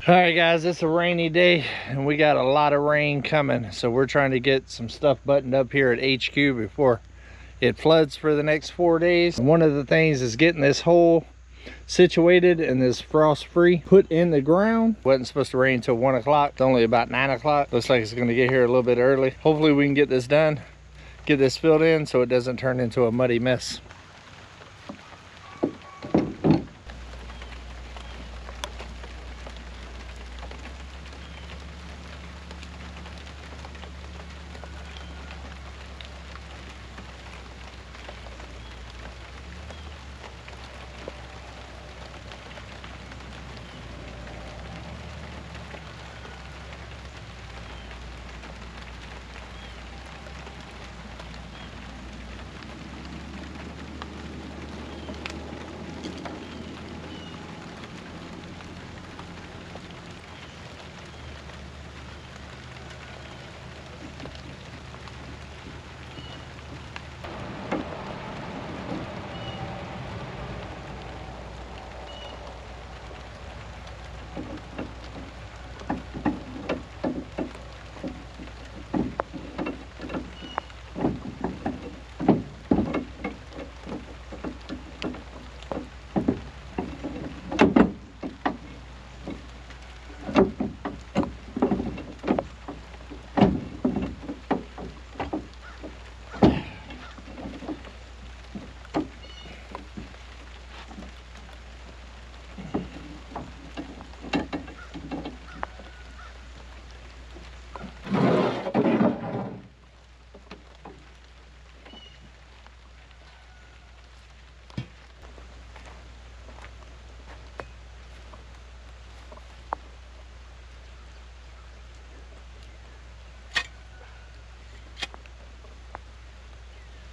All right guys, it's a rainy day and we got a lot of rain coming, so we're trying to get some stuff buttoned up here at HQ before it floods for the next 4 days. One of the things is getting this hole situated and this frost free put in the ground. Wasn't supposed to rain until 1 o'clock. It's only about 9 o'clock. Looks like it's going to get here a little bit early. Hopefully we can get this done, get this filled in so it doesn't turn into a muddy mess.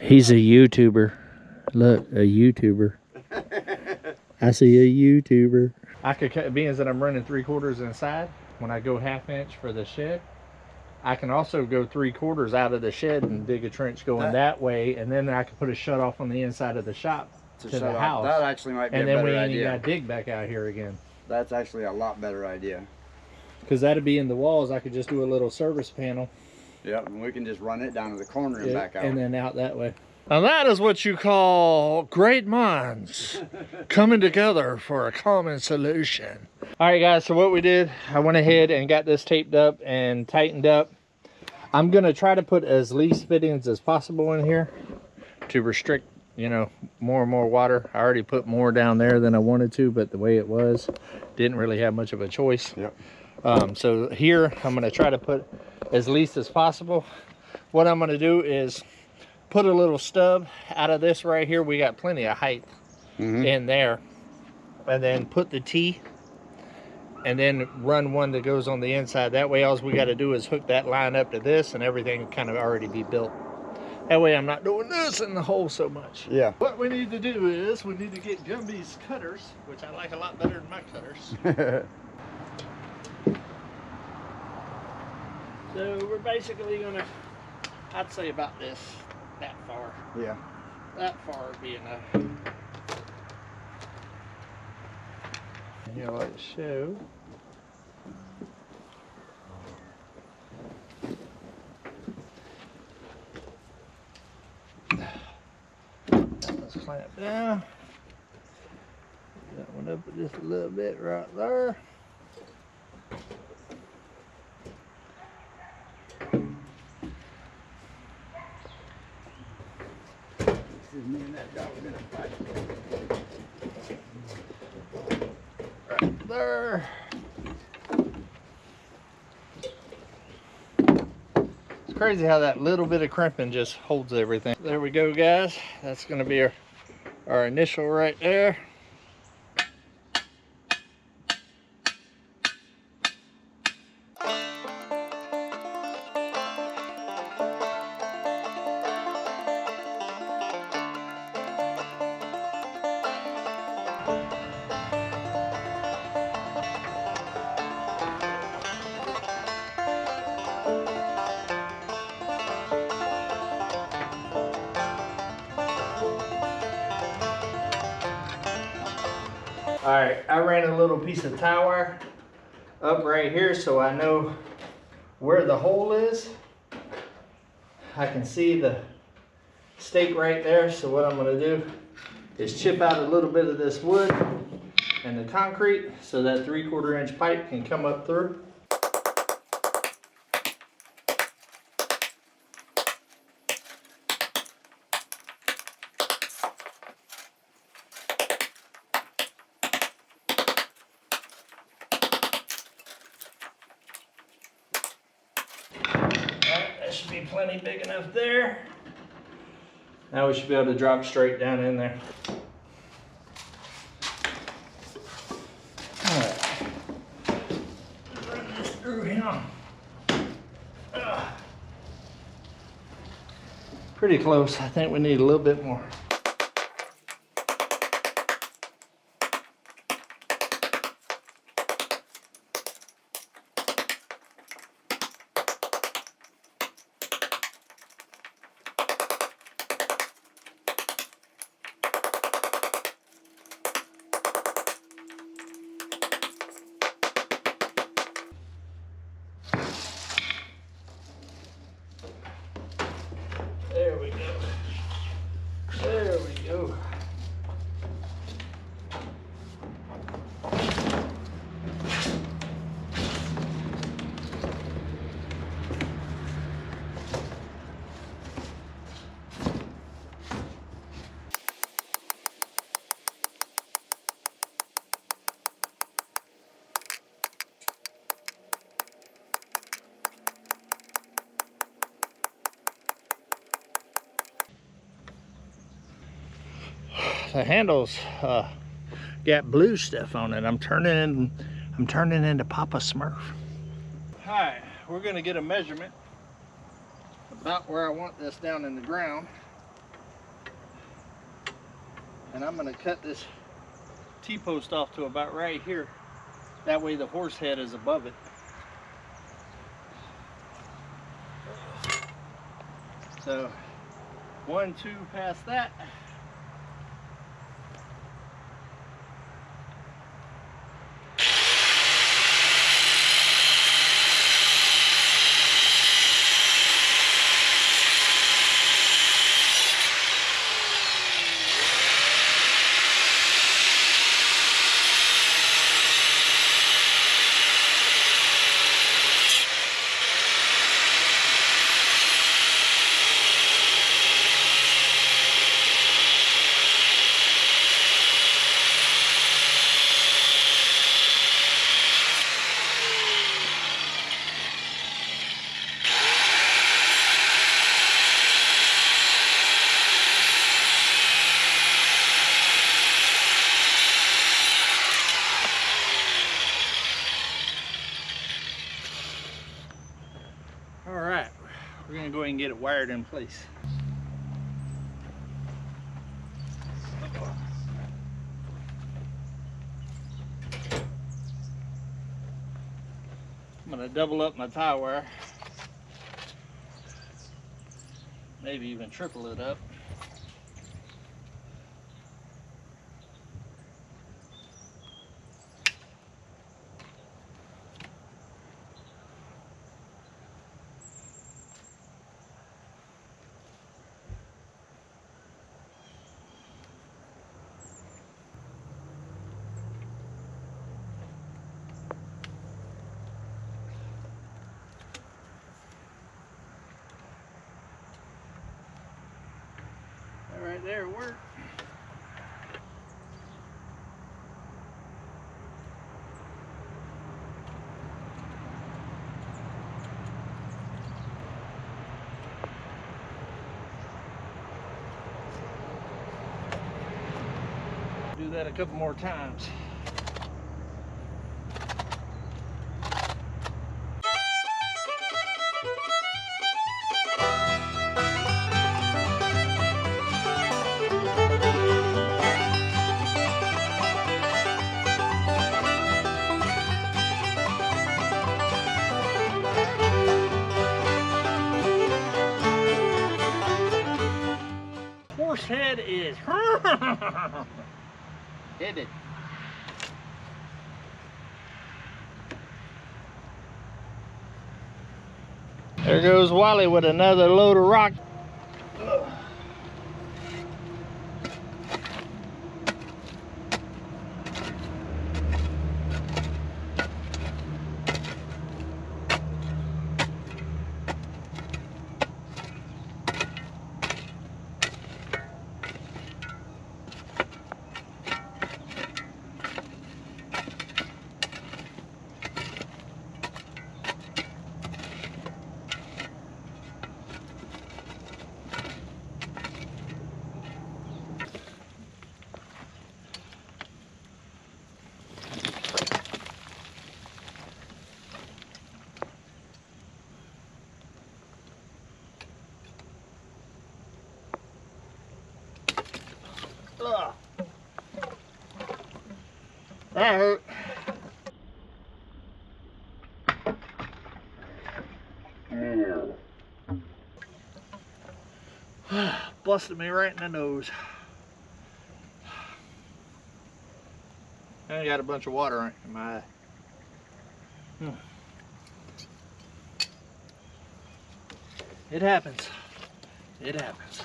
He's a YouTuber. Look, a YouTuber. I see a YouTuber. I could cut, being that I'm running 3/4 inside, when I go 1/2 inch for the shed, I can also go 3/4 out of the shed and dig a trench going that way, and then I can put a shut off on the inside of the shop to the house. That actually might be a better idea. And then we ain't even got to dig back out here again. That's actually a lot better idea. Because that'd be in the walls. I could just do a little service panel. Yep, and we can just run it down to the corner and back out. And then out that way. Now that is what you call great minds coming together for a common solution. All right guys, so what we did, I went ahead and got this taped up and tightened up. I'm gonna try to put as least fittings as possible in here to restrict, you know, more and more water. I already put more down there than I wanted to, but the way it was, didn't really have much of a choice. Yep. So here, I'm gonna try to put as least as possible. What I'm gonna do is put a little stub out of this right here. We got plenty of height in there. And then put the T and then run one that goes on the inside. That way all we got to do is hook that line up to this and everything kind of already be built. That way I'm not doing this in the hole so much. Yeah. What we need to do is we need to get Gumby's cutters, which I like a lot better than my cutters. So we're basically gonna, I'd say about this, that far. Yeah. That far would be enough. And you'll let it show. Let's clamp down. That one up just a little bit right there. Me and that dog are gonna fight. Right there. It's crazy how that little bit of crimping just holds everything. There we go, guys. That's gonna be our initial right there. All right, I ran a little piece of tie wire up right here so I know where the hole is. I can see the stake right there, so what I'm going to do is chip out a little bit of this wood and the concrete so that 3/4 inch pipe can come up through. That should be plenty big enough there. Now we should be able to drop straight down in there. All right. Run this through here. Pretty close. I think we need a little bit more. There we go. There we go. The handles got blue stuff on it. I'm turning into Papa Smurf. All right, we're gonna get a measurement about where I want this down in the ground, and I'm gonna cut this T-post off to about right here. That way the horse head is above it. So 1, 2 past that. We're gonna go ahead and get it wired in place. I'm gonna double up my tie wire, maybe even triple it up. Right there worked. Do that a couple more times. Horse head is headed. There goes Wally with another load of rock. That hurt. Busted me right in the nose. I got a bunch of water in my eye. It happens. It happens.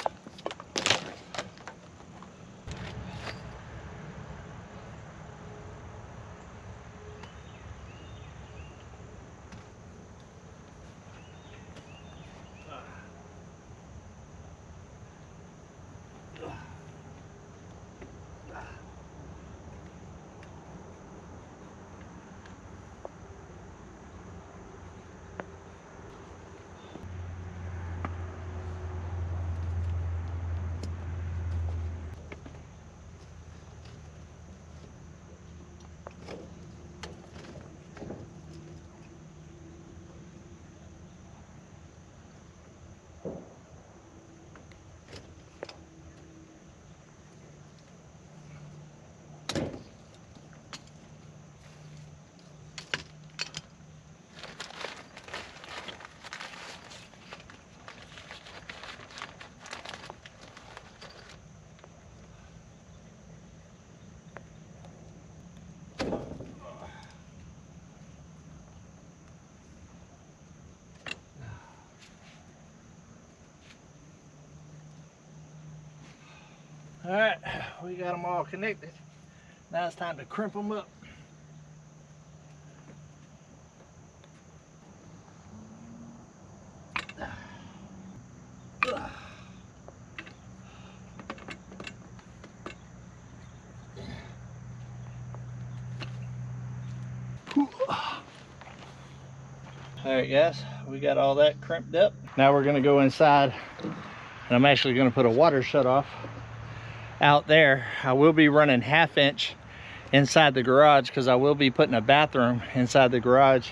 All right, we got them all connected. Now it's time to crimp them up. All right, guys, we got all that crimped up. Now we're gonna go inside, and I'm actually gonna put a water shutoff out there. I will be running 1/2 inch inside the garage because I will be putting a bathroom inside the garage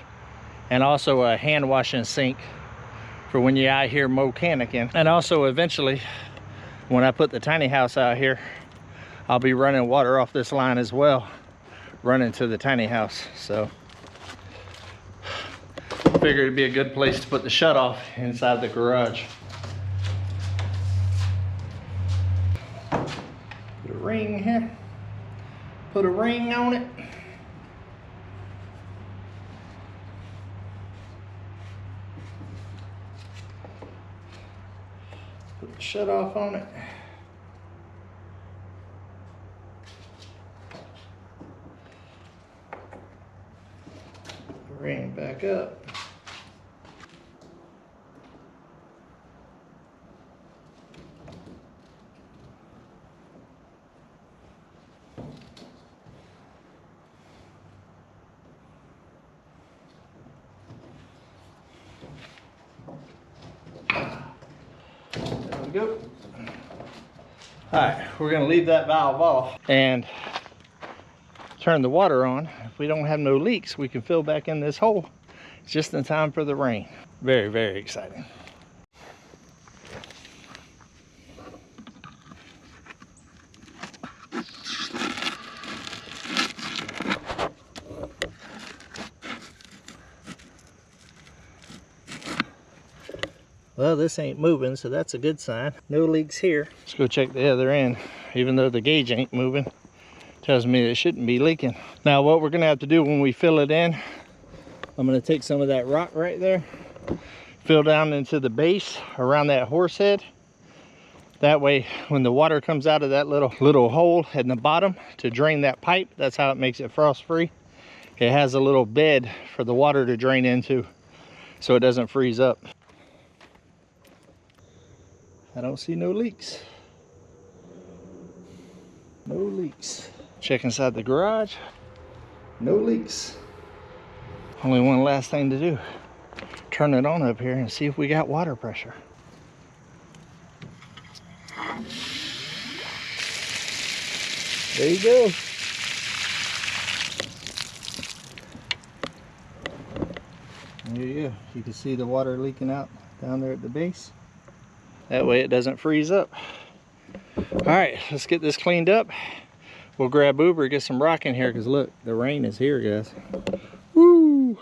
and also a hand washing sink for when you're out here mechanicking. And also eventually, when I put the tiny house out here, I'll be running water off this line as well, running to the tiny house. So I figured it'd be a good place to put the shutoff inside the garage. Put a ring here. Put a ring on it. Put the shutoff on it. Put the ring back up. Go. All right, we're gonna leave that valve off and turn the water on. If we don't have no leaks, we can fill back in this hole just in time for the rain. Very, very exciting. Well, this ain't moving, so that's a good sign. No leaks here. Let's go check the other end. Even though the gauge ain't moving, tells me it shouldn't be leaking. Now, what we're gonna have to do when we fill it in, I'm gonna take some of that rock right there, fill down into the base around that horse head. That way, when the water comes out of that little hole in the bottom to drain that pipe, that's how it makes it frost free. It has a little bed for the water to drain into so it doesn't freeze up. I don't see no leaks. No leaks. Check inside the garage. No leaks. Only one last thing to do. Turn it on up here and see if we got water pressure. There you go. There you go. You can see the water leaking out down there at the base. That way it doesn't freeze up. All right, let's get this cleaned up. We'll grab Uber, get some rock in here, because look, the rain is here, guys. Woo!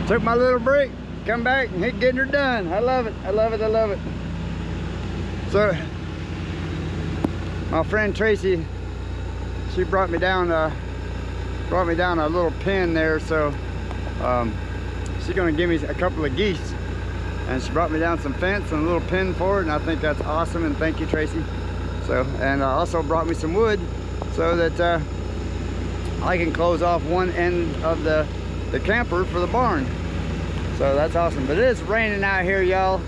Took my little break, come back and hit getting her done. I love it, I love it, I love it. So, my friend Tracy, she brought me down a little pen there, so she's gonna give me a couple of geese. And she brought me down some fence and a little pin for it, and I think that's awesome, and thank you, Tracy. So, and also brought me some wood so that I can close off one end of the camper for the barn. So that's awesome. But it is raining out here, y'all,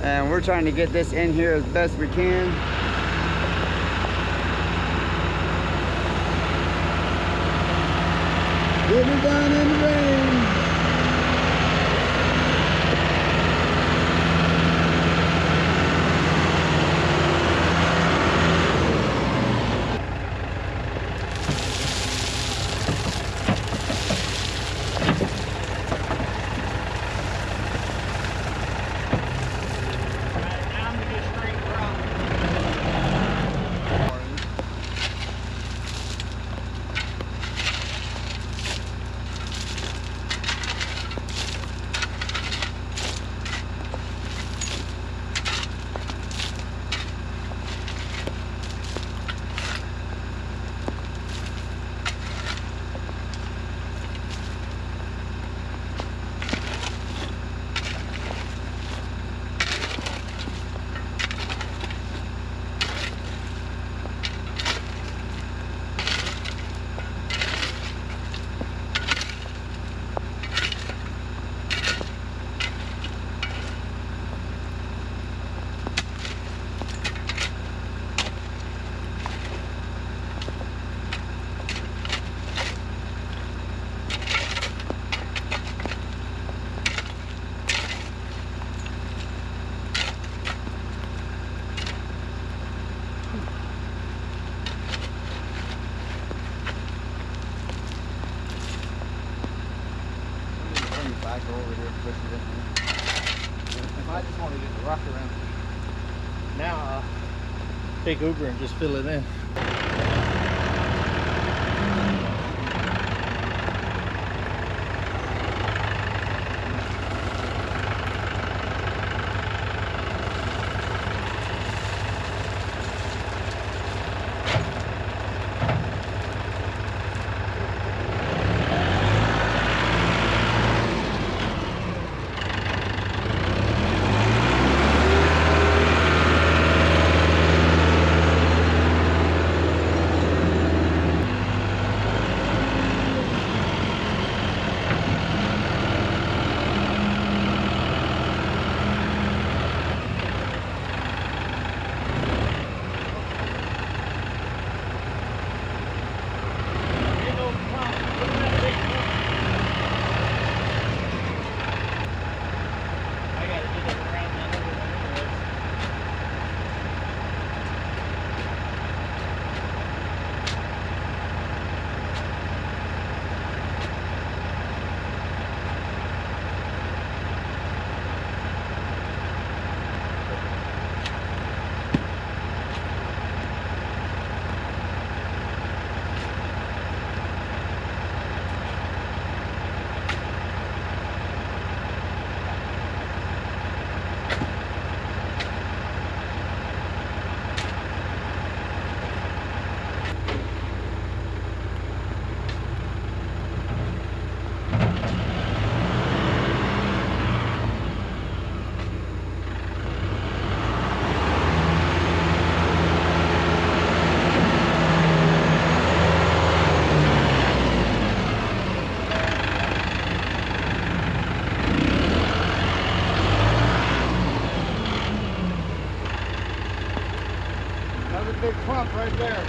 and we're trying to get this in here as best we can. Get it done in the rain. I just want to get the rock around. Now take Uber and just fill it in. Big clump right there.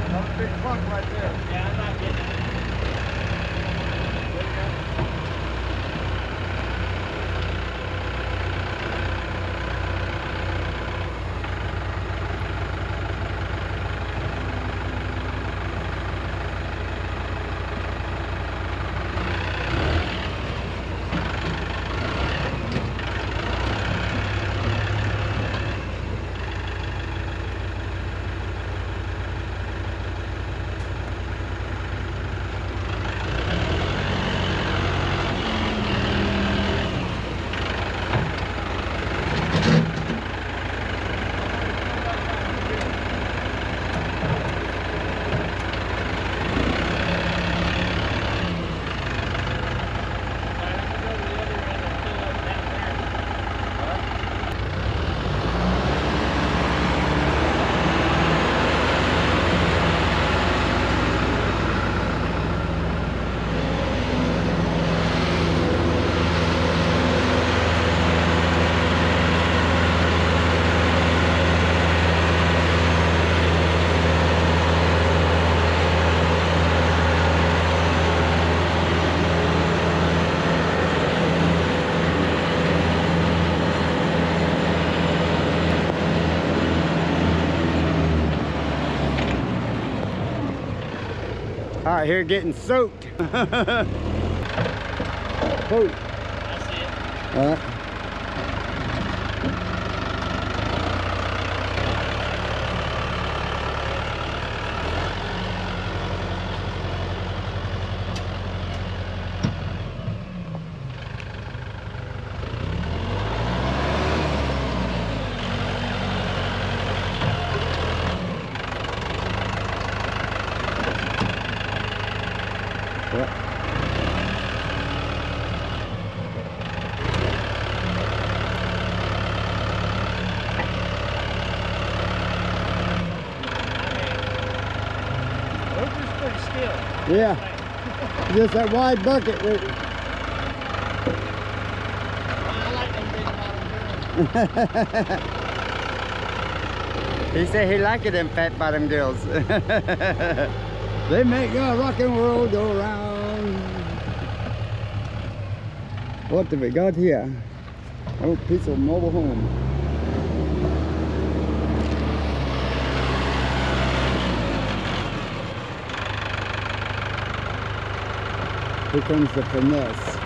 Another big clump right there. Yeah, I'm not getting it. All right, here getting soaked. Oh. I see it. All right. Yeah, just that wide bucket. I like them big bottom girls. He said he liked them fat bottom girls. They make a rock and roll go round. What do we got here? Oh, piece of mobile home. Here comes the finesse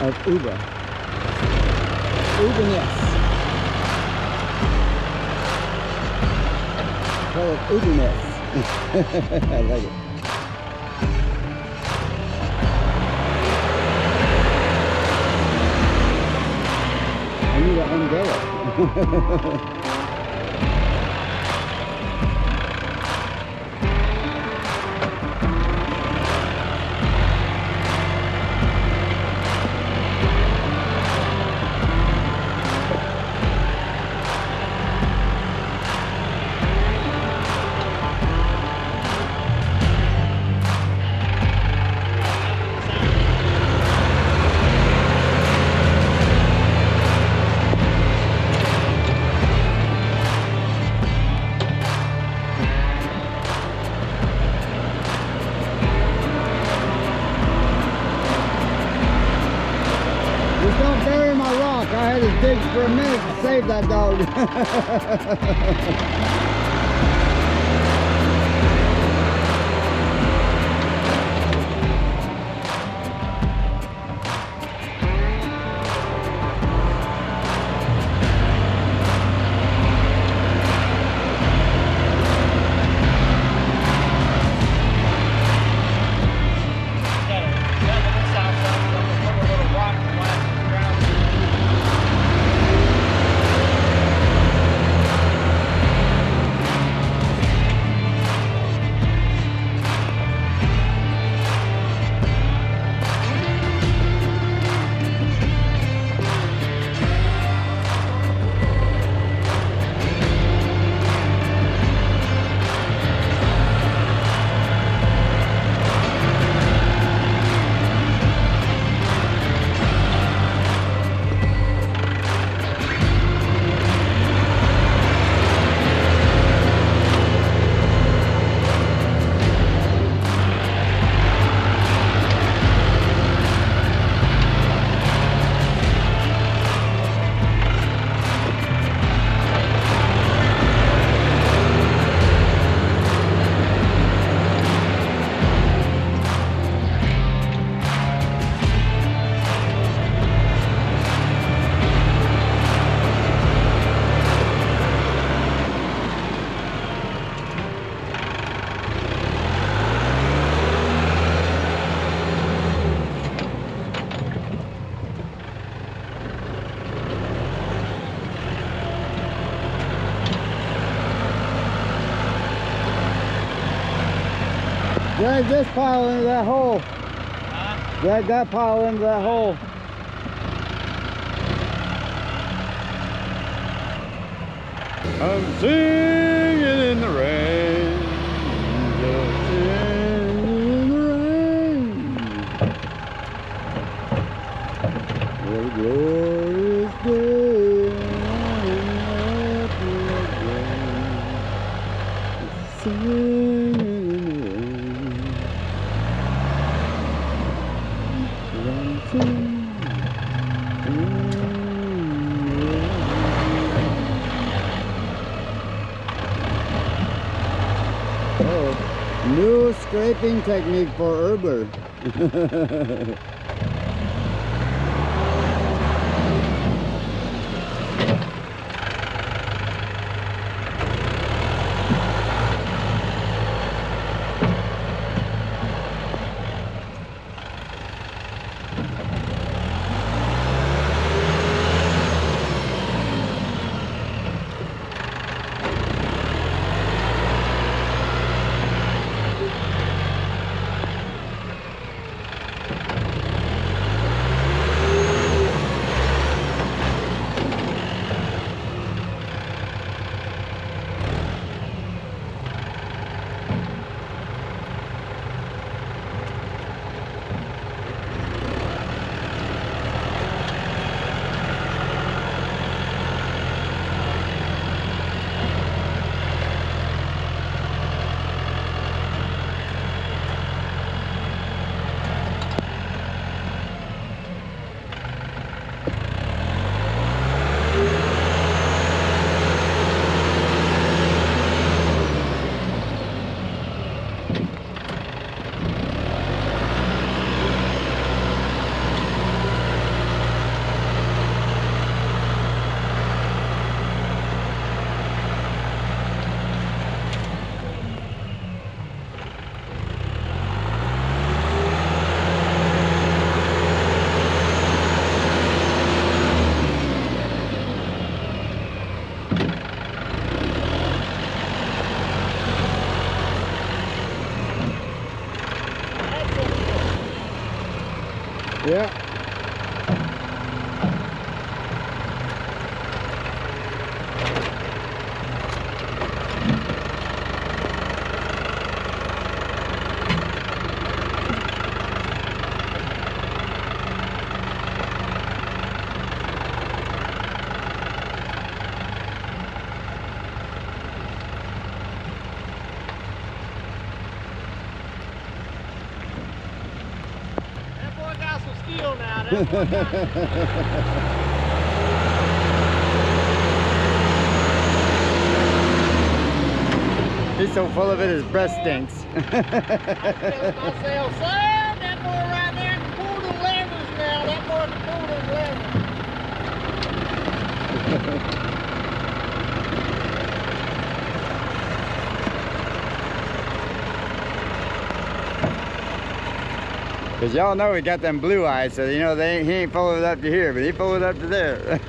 of Uber. Uberness. Call it Uberness. I like it. I need an umbrella. Don't bury my rock. I had to dig for a minute to save that dog. Drag this pile into that hole. Huh? Drag that pile into that hole. I'm singing in the rain, just singing in the rain. What a glorious day, singing in the rain. I'm singing. New scraping technique for herbler. Yeah. Steel now. That's what He's so full of it, his breath stinks. I tell myself, son, that boy right there can pull the levers now. That boy can pull the levers. Cause y'all know he got them blue eyes, so you know he ain't full of it up to here, but he full of it up to there.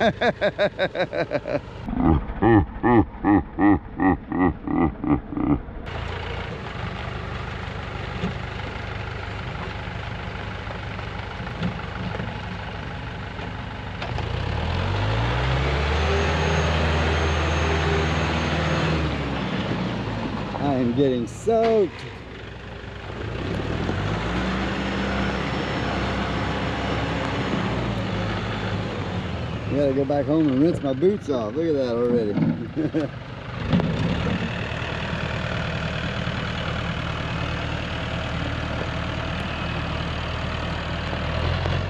I am getting soaked. I gotta go back home and rinse my boots off. Look at that already.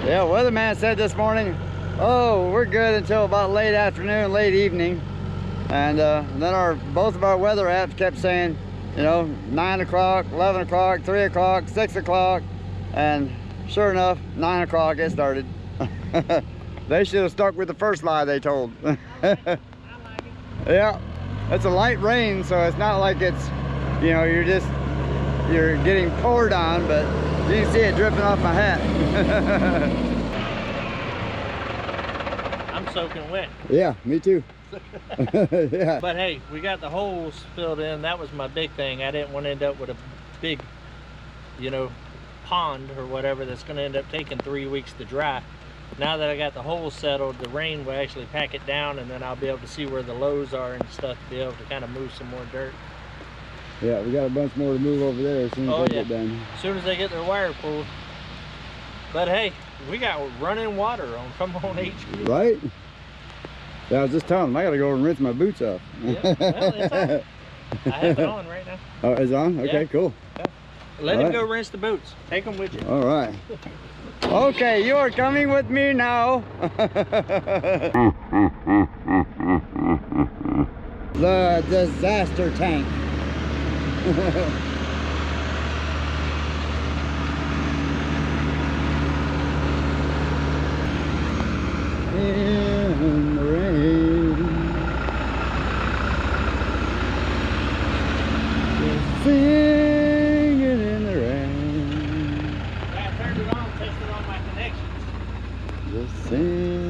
Yeah, weatherman said this morning, oh, we're good until about late afternoon, late evening. And then both of our weather apps kept saying, you know, 9 o'clock, 11 o'clock, 3 o'clock, 6 o'clock. And sure enough, 9 o'clock it started. They should have stuck with the first lie they told. Yeah, it's a light rain, so it's not like it's, you know, you're getting poured on, but you can see it dripping off my hat. I'm soaking wet. Yeah, me too. Yeah. But hey, we got the holes filled in. That was my big thing. I didn't want to end up with a big, you know, pond or whatever that's going to end up taking 3 weeks to dry. Now that I got the holes settled, the rain will actually pack it down, and then I'll be able to see where the lows are and stuff to be able to kind of move some more dirt. Yeah, we got a bunch more to move over there as soon as they get done. As soon as they get their wire pulled. But hey, we got running water on Come On HQ. Right? Yeah, I was just telling them I gotta go and rinse my boots off. Yeah, well, it's on. I have it on right now. Oh, it's on? Okay, yeah. Cool. Yeah. Let him go rinse the boots. Take them with you. All right. Okay, you are coming with me now. The disaster tank. In the rain, just singing in the rain. Yeah, I turned it on, tested all my connections. Just singing.